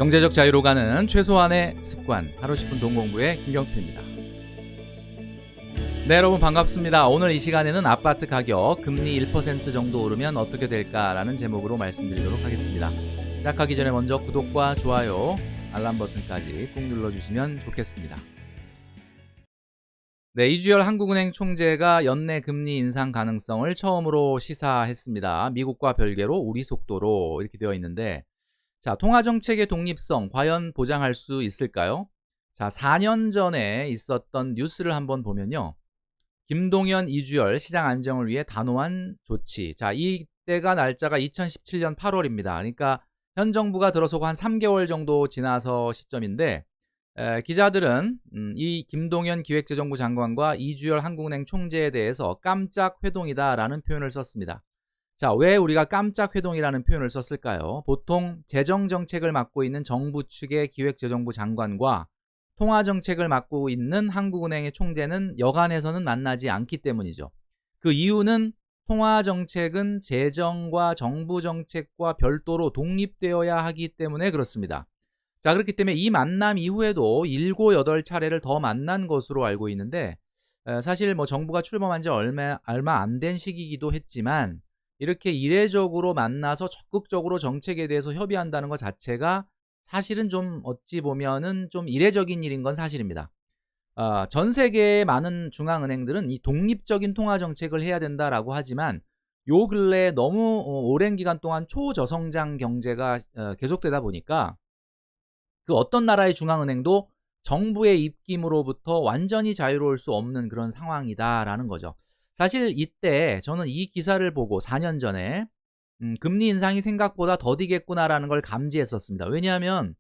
경제적 자유로 가는 최소한의 습관, 하루 10분 동공부의 김경표입니다. 네, 여러분 반갑습니다. 오늘 이 시간에는 아파트 가격 금리 1% 정도 오르면 어떻게 될까라는 제목으로 말씀드리도록 하겠습니다. 시작하기 전에 먼저 구독과 좋아요, 알람 버튼까지 꾹 눌러주시면 좋겠습니다. 네, 이주열 한국은행 총재가 연내 금리 인상 가능성을 처음으로 시사했습니다. 미국과 별개로 우리 속도로 이렇게 되어 있는데, 자, 통화정책의 독립성 과연 보장할 수 있을까요? 자, 4년 전에 있었던 뉴스를 한번 보면요. 김동연, 이주열 시장 안정을 위해 단호한 조치. 자, 이때가 날짜가 2017년 8월입니다. 그러니까 현 정부가 들어서고 한 3개월 정도 지나서 시점인데, 기자들은 이 김동연 기획재정부 장관과 이주열 한국은행 총재에 대해서 깜짝 회동이다라는 표현을 썼습니다. 자, 왜 우리가 깜짝 회동이라는 표현을 썼을까요? 보통 재정정책을 맡고 있는 정부 측의 기획재정부 장관과 통화정책을 맡고 있는 한국은행의 총재는 여간해서는 만나지 않기 때문이죠. 그 이유는 통화정책은 재정과 정부정책과 별도로 독립되어야 하기 때문에 그렇습니다. 자, 그렇기 때문에 이 만남 이후에도 7, 8차례를 더 만난 것으로 알고 있는데, 사실 뭐 정부가 출범한 지 얼마 안 된 시기이기도 했지만, 이렇게 이례적으로 만나서 적극적으로 정책에 대해서 협의한다는 것 자체가 사실은 좀 어찌 보면은 좀 이례적인 일인 건 사실입니다. 전 세계의 많은 중앙은행들은 이 독립적인 통화정책을 해야 된다라고 하지만, 요 근래에 너무 오랜 기간 동안 초저성장 경제가 계속되다 보니까 그 어떤 나라의 중앙은행도 정부의 입김으로부터 완전히 자유로울 수 없는 그런 상황이다라는 거죠. 사실 이때 저는 이 기사를 보고 4년 전에 금리 인상이 생각보다 더디겠구나라는 걸 감지했었습니다. 왜냐하면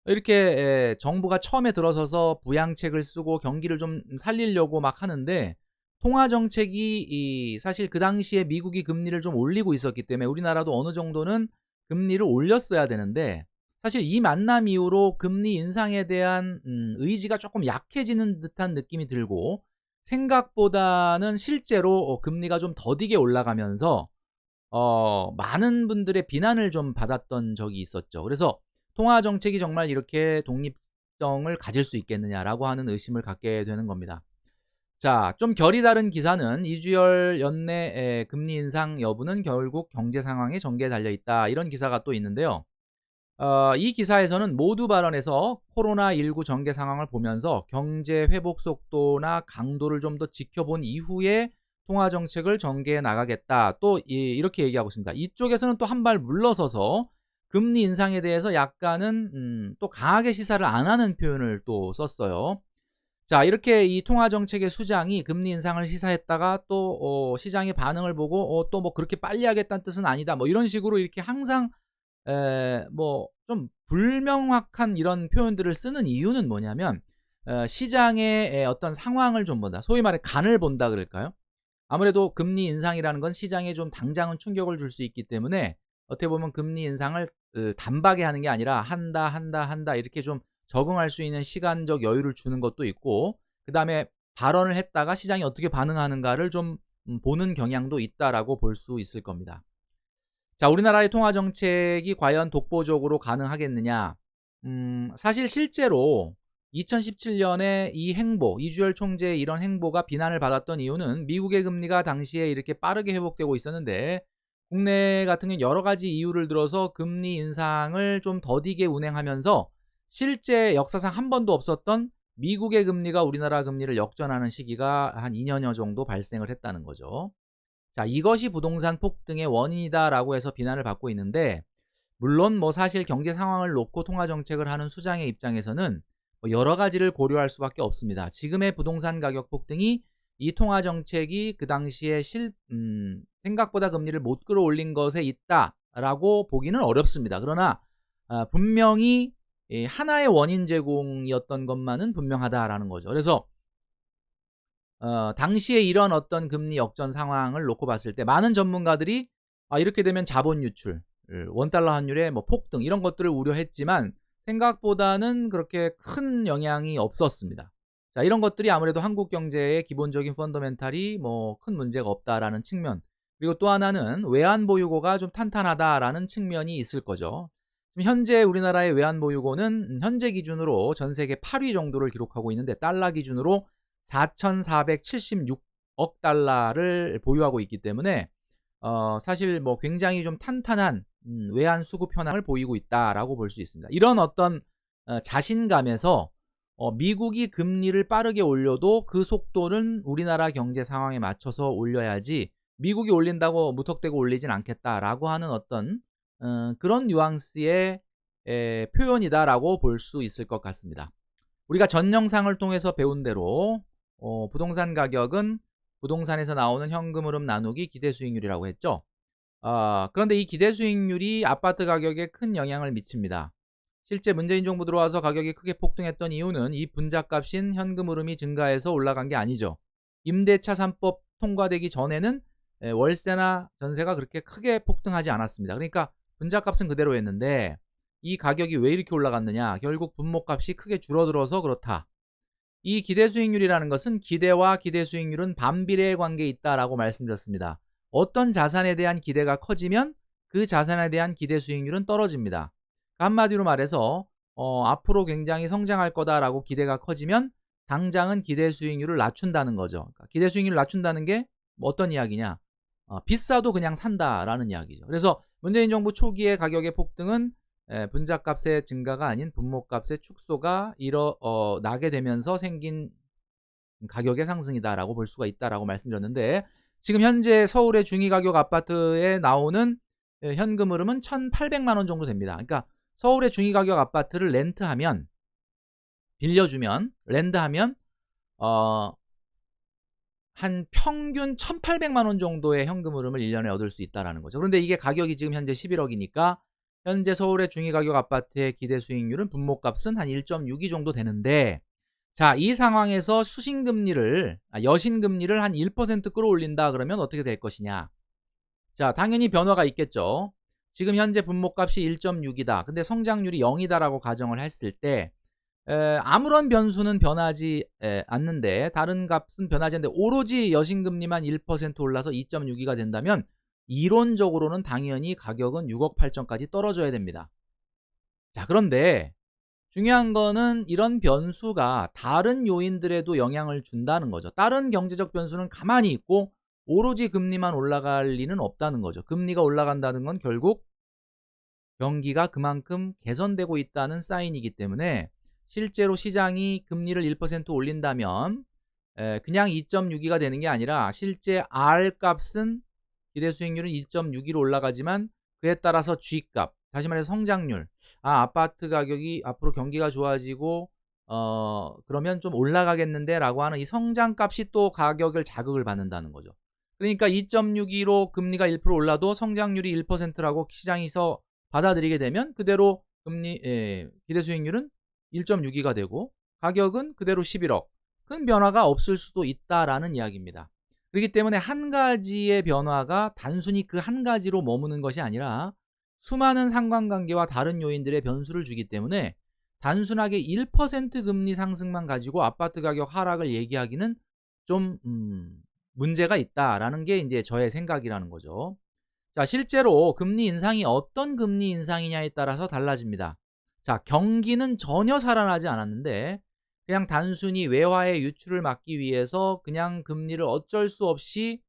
이렇게 정부가 처음에 들어서서 부양책을 쓰고 경기를 좀 살리려고 막 하는데, 통화정책이 사실 그 당시에 미국이 금리를 좀 올리고 있었기 때문에 우리나라도 어느 정도는 금리를 올렸어야 되는데, 사실 이 만남 이후로 금리 인상에 대한 의지가 조금 약해지는 듯한 느낌이 들고, 생각보다는 실제로 금리가 좀 더디게 올라가면서 많은 분들의 비난을 좀 받았던 적이 있었죠. 그래서 통화정책이 정말 이렇게 독립성을 가질 수 있겠느냐라고 하는 의심을 갖게 되는 겁니다. 자, 좀 결이 다른 기사는 이주열 연내 금리 인상 여부는 결국 경제 상황의 전개에 달려있다, 이런 기사가 또 있는데요. 이 기사에서는 모두 발언에서 코로나19 전개 상황을 보면서 경제 회복 속도나 강도를 좀 더 지켜본 이후에 통화정책을 전개해 나가겠다, 또 이렇게 얘기하고 있습니다. 이쪽에서는 또 한 발 물러서서 금리 인상에 대해서 약간은 또 강하게 시사를 안 하는 표현을 또 썼어요. 자, 이렇게 이 통화정책의 수장이 금리 인상을 시사했다가 또 시장의 반응을 보고 또 뭐 그렇게 빨리 하겠다는 뜻은 아니다, 뭐 이런 식으로 이렇게 항상 뭐 좀 불명확한 이런 표현들을 쓰는 이유는 뭐냐면, 시장의 어떤 상황을 좀 본다, 소위 말해 간을 본다 그럴까요? 아무래도 금리 인상이라는 건 시장에 좀 당장은 충격을 줄 수 있기 때문에 어떻게 보면 금리 인상을 단박에 하는 게 아니라 한다 이렇게 좀 적응할 수 있는 시간적 여유를 주는 것도 있고, 그 다음에 발언을 했다가 시장이 어떻게 반응하는가를 좀 보는 경향도 있다라고 볼 수 있을 겁니다. 자, 우리나라의 통화정책이 과연 독보적으로 가능하겠느냐? 사실 실제로 2017년에 이 행보, 이주열 총재의 이런 행보가 비난을 받았던 이유는 미국의 금리가 당시에 이렇게 빠르게 회복되고 있었는데, 국내 같은 경우는 여러 가지 이유를 들어서 금리 인상을 좀 더디게 운행하면서 실제 역사상 한 번도 없었던 미국의 금리가 우리나라 금리를 역전하는 시기가 한 2년여 정도 발생을 했다는 거죠. 자, 이것이 부동산 폭등의 원인이다라고 해서 비난을 받고 있는데, 물론 뭐 사실 경제 상황을 놓고 통화정책을 하는 수장의 입장에서는 뭐 여러 가지를 고려할 수밖에 없습니다. 지금의 부동산 가격 폭등이 이 통화정책이 그 당시에 생각보다 금리를 못 끌어올린 것에 있다라고 보기는 어렵습니다. 그러나 분명히 하나의 원인 제공이었던 것만은 분명하다라는 거죠. 그래서 당시에 이런 어떤 금리 역전 상황을 놓고 봤을 때 많은 전문가들이 이렇게 되면 자본 유출, 원달러 환율의 뭐 폭등 이런 것들을 우려했지만 생각보다는 그렇게 큰 영향이 없었습니다. 자, 이런 것들이 아무래도 한국 경제의 기본적인 펀더멘탈이 뭐 큰 문제가 없다라는 측면, 그리고 또 하나는 외환 보유고가 좀 탄탄하다라는 측면이 있을 거죠. 지금 현재 우리나라의 외환보유고는 현재 기준으로 전 세계 8위 정도를 기록하고 있는데 달러 기준으로 4,476억 달러를 보유하고 있기 때문에 사실 뭐 굉장히 좀 탄탄한 외환 수급 현황을 보이고 있다라고 볼 수 있습니다. 이런 어떤 자신감에서 미국이 금리를 빠르게 올려도 그 속도는 우리나라 경제 상황에 맞춰서 올려야지 미국이 올린다고 무턱대고 올리진 않겠다라고 하는 어떤 그런 뉘앙스의 표현이다라고 볼 수 있을 것 같습니다. 우리가 전 영상을 통해서 배운 대로 부동산 가격은 부동산에서 나오는 현금 흐름 나누기 기대 수익률이라고 했죠. 그런데 이 기대 수익률이 아파트 가격에 큰 영향을 미칩니다. 실제 문재인 정부 들어와서 가격이 크게 폭등했던 이유는 이 분자값인 현금 흐름이 증가해서 올라간 게 아니죠. 임대차 3법 통과되기 전에는 월세나 전세가 그렇게 크게 폭등하지 않았습니다. 그러니까 분자값은 그대로였는데 이 가격이 왜 이렇게 올라갔느냐? 결국 분모값이 크게 줄어들어서 그렇다. 이 기대 수익률이라는 것은 기대와 기대 수익률은 반비례의 관계에 있다라고 말씀드렸습니다. 어떤 자산에 대한 기대가 커지면 그 자산에 대한 기대 수익률은 떨어집니다. 한마디로 말해서 앞으로 굉장히 성장할 거다라고 기대가 커지면 당장은 기대 수익률을 낮춘다는 거죠. 그러니까 기대 수익률을 낮춘다는 게 어떤 이야기냐? 비싸도 그냥 산다라는 이야기죠. 그래서 문재인 정부 초기의 가격의 폭등은 분자값의 증가가 아닌 분모값의 축소가 나게 되면서 생긴 가격의 상승이다라고 볼 수가 있다라고 말씀드렸는데 지금 현재 서울의 중위가격 아파트에 나오는 현금 흐름은 1,800만 원 정도 됩니다. 그러니까 서울의 중위가격 아파트를 렌트하면 빌려주면 렌트하면 한 평균 1,800만 원 정도의 현금 흐름을 1년에 얻을 수 있다라는 거죠. 그런데 이게 가격이 지금 현재 11억이니까 현재 서울의 중위가격 아파트의 기대 수익률은 분모값은 한 1.62 정도 되는데 자, 이 상황에서 여신금리를 한 1% 끌어올린다 그러면 어떻게 될 것이냐? 자, 당연히 변화가 있겠죠. 지금 현재 분모값이 1.6이다. 근데 성장률이 0이다라고 가정을 했을 때 아무런 변수는 변하지 않는데 다른 값은 변하지 않는데 오로지 여신금리만 1% 올라서 2.62가 된다면 이론적으로는 당연히 가격은 6억 8천까지 떨어져야 됩니다. 자, 그런데 중요한 거는 이런 변수가 다른 요인들에도 영향을 준다는 거죠. 다른 경제적 변수는 가만히 있고 오로지 금리만 올라갈 리는 없다는 거죠. 금리가 올라간다는 건 결국 경기가 그만큼 개선되고 있다는 사인이기 때문에 실제로 시장이 금리를 1% 올린다면 그냥 2.62가 되는 게 아니라 실제 R값은 기대 수익률은 2.62로 올라가지만 그에 따라서 G값, 다시 말해서 성장률, 아파트 가격이 앞으로 경기가 좋아지고 그러면 좀 올라가겠는데 라고 하는 이 성장값이 또 가격을 자극을 받는다는 거죠. 그러니까 2.62로 금리가 1% 올라도 성장률이 1%라고 시장에서 받아들이게 되면 그대로 기대 수익률은 1.62가 되고 가격은 그대로 11억. 큰 변화가 없을 수도 있다라는 이야기입니다. 그렇기 때문에 한 가지의 변화가 단순히 그 한 가지로 머무는 것이 아니라 수많은 상관관계와 다른 요인들의 변수를 주기 때문에 단순하게 1% 금리 상승만 가지고 아파트 가격 하락을 얘기하기는 좀 문제가 있다라는 게 이제 저의 생각이라는 거죠. 자, 실제로 금리 인상이 어떤 금리 인상이냐에 따라서 달라집니다. 자, 경기는 전혀 살아나지 않았는데 그냥 단순히 외화의 유출을 막기 위해서 그냥 금리를 어쩔 수 없이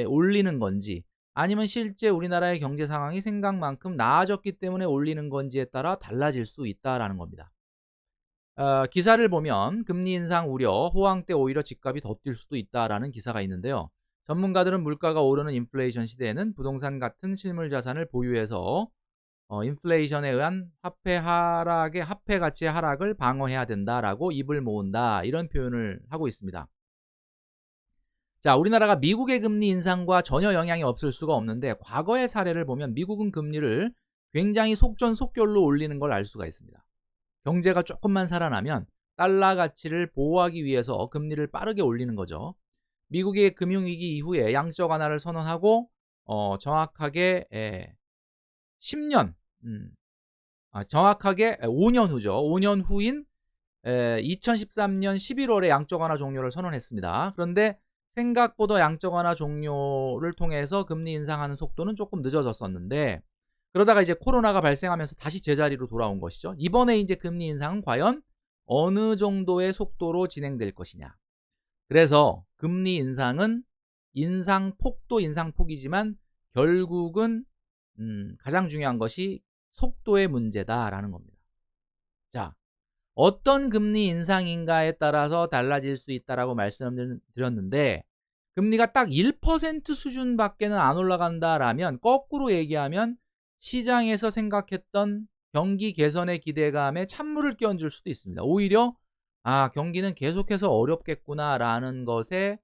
올리는 건지 아니면 실제 우리나라의 경제 상황이 생각만큼 나아졌기 때문에 올리는 건지에 따라 달라질 수 있다라는 겁니다. 기사를 보면 금리 인상 우려, 호황 때 오히려 집값이 더 뛸 수도 있다라는 기사가 있는데요. 전문가들은 물가가 오르는 인플레이션 시대에는 부동산 같은 실물 자산을 보유해서 인플레이션에 의한 화폐 가치의 하락을 방어해야 된다라고 입을 모은다 이런 표현을 하고 있습니다. 자, 우리나라가 미국의 금리 인상과 전혀 영향이 없을 수가 없는데 과거의 사례를 보면 미국은 금리를 굉장히 속전속결로 올리는 걸 알 수가 있습니다. 경제가 조금만 살아나면 달러 가치를 보호하기 위해서 금리를 빠르게 올리는 거죠. 미국의 금융위기 이후에 양적 완화를 선언하고 정확하게 10년 정확하게 5년 후죠. 5년 후인 2013년 11월에 양적 완화 종료를 선언했습니다. 그런데 생각보다 양적 완화 종료를 통해서 금리 인상하는 속도는 조금 늦어졌었는데 그러다가 이제 코로나가 발생하면서 다시 제자리로 돌아온 것이죠. 이번에 이제 금리 인상은 과연 어느 정도의 속도로 진행될 것이냐. 그래서 금리 인상은 인상폭도 인상폭이지만 결국은 가장 중요한 것이 속도의 문제다라는 겁니다. 자, 어떤 금리 인상인가에 따라서 달라질 수 있다라고 말씀드렸는데, 금리가 딱 1% 수준밖에는 안 올라간다라면, 거꾸로 얘기하면 시장에서 생각했던 경기 개선의 기대감에 찬물을 끼얹을 수도 있습니다. 오히려 경기는 계속해서 어렵겠구나라는 것에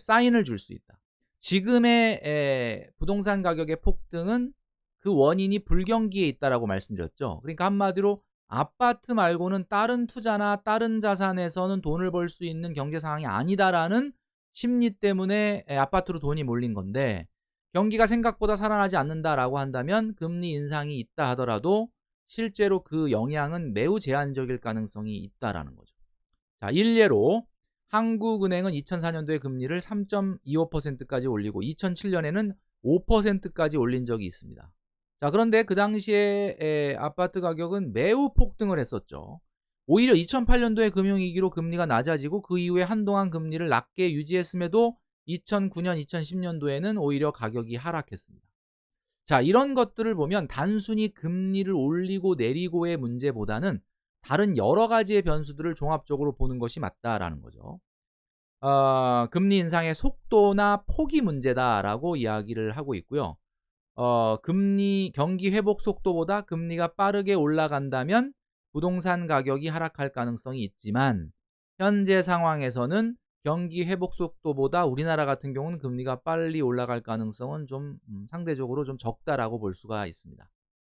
사인을 줄 수 있다. 지금의 부동산 가격의 폭등은 그 원인이 불경기에 있다라고 말씀드렸죠. 그러니까 한마디로 아파트 말고는 다른 투자나 다른 자산에서는 돈을 벌 수 있는 경제 상황이 아니다라는 심리 때문에 아파트로 돈이 몰린 건데, 경기가 생각보다 살아나지 않는다라고 한다면 금리 인상이 있다 하더라도 실제로 그 영향은 매우 제한적일 가능성이 있다라는 거죠. 자, 일례로 한국은행은 2004년도에 금리를 3.25%까지 올리고 2007년에는 5%까지 올린 적이 있습니다. 자, 그런데 그 당시에 아파트 가격은 매우 폭등을 했었죠. 오히려 2008년도에 금융위기로 금리가 낮아지고 그 이후에 한동안 금리를 낮게 유지했음에도 2009년, 2010년도에는 오히려 가격이 하락했습니다. 자, 이런 것들을 보면 단순히 금리를 올리고 내리고의 문제보다는 다른 여러 가지의 변수들을 종합적으로 보는 것이 맞다라는 거죠. 금리 인상의 속도나 폭이 문제다라고 이야기를 하고 있고요. 경기 회복 속도보다 금리가 빠르게 올라간다면 부동산 가격이 하락할 가능성이 있지만, 현재 상황에서는 경기 회복 속도보다 우리나라 같은 경우는 금리가 빨리 올라갈 가능성은 좀 상대적으로 좀 적다라고 볼 수가 있습니다.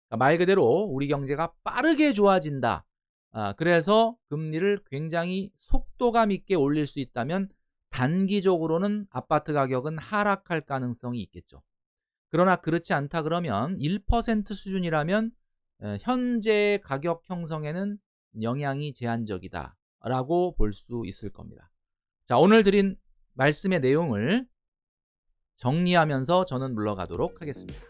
그러니까 말 그대로 우리 경제가 빠르게 좋아진다. 그래서 금리를 굉장히 속도감 있게 올릴 수 있다면 단기적으로는 아파트 가격은 하락할 가능성이 있겠죠. 그러나 그렇지 않다 그러면 1% 수준이라면 현재 가격 형성에는 영향이 제한적이다 라고 볼 수 있을 겁니다. 자, 오늘 드린 말씀의 내용을 정리하면서 저는 물러가도록 하겠습니다.